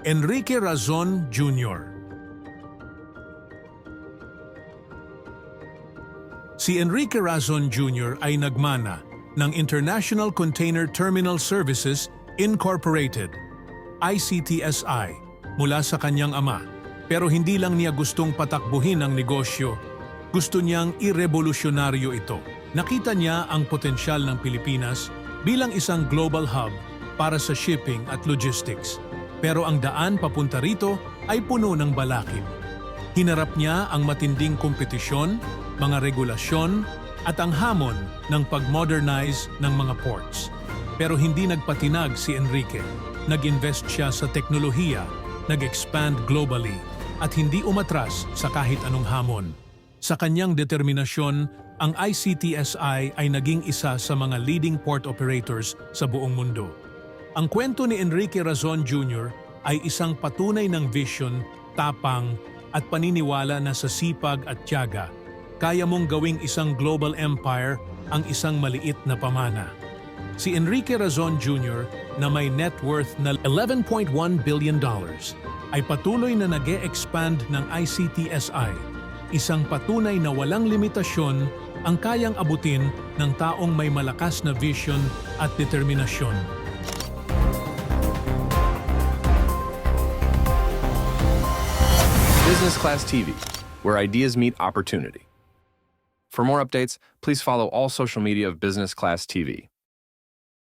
Enrique Razon Jr. Si Enrique Razon Jr. ay nagmana ng International Container Terminal Services Incorporated, ICTSI, mula sa kanyang ama. Pero hindi lang niya gustong patakbuhin ang negosyo, gusto niyang irevolusyonaryo ito. Nakita niya ang potensyal ng Pilipinas bilang isang global hub para sa shipping at logistics. Pero ang daan papunta rito ay puno ng balakid. Hinarap niya ang matinding kompetisyon, mga regulasyon, at ang hamon ng pag-modernize ng mga ports. Pero hindi nagpatinag si Enrique. Nag-invest siya sa teknolohiya, nag-expand globally, at hindi umatras sa kahit anong hamon. Sa kanyang determinasyon, ang ICTSI ay naging isa sa mga leading port operators sa buong mundo. Ang kwento ni Enrique Razon Jr. ay isang patunay ng vision, tapang, at paniniwala na sa sipag at tiyaga, kaya mong gawing isang global empire ang isang maliit na pamana. Si Enrique Razon Jr. na may net worth na $11.1 billion ay patuloy na nag-e-expand ng ICTSI, isang patunay na walang limitasyon ang kayang abutin ng taong may malakas na vision at determinasyon. Business Class TV, where ideas meet opportunity. For more updates, please follow all social media of Business Class TV.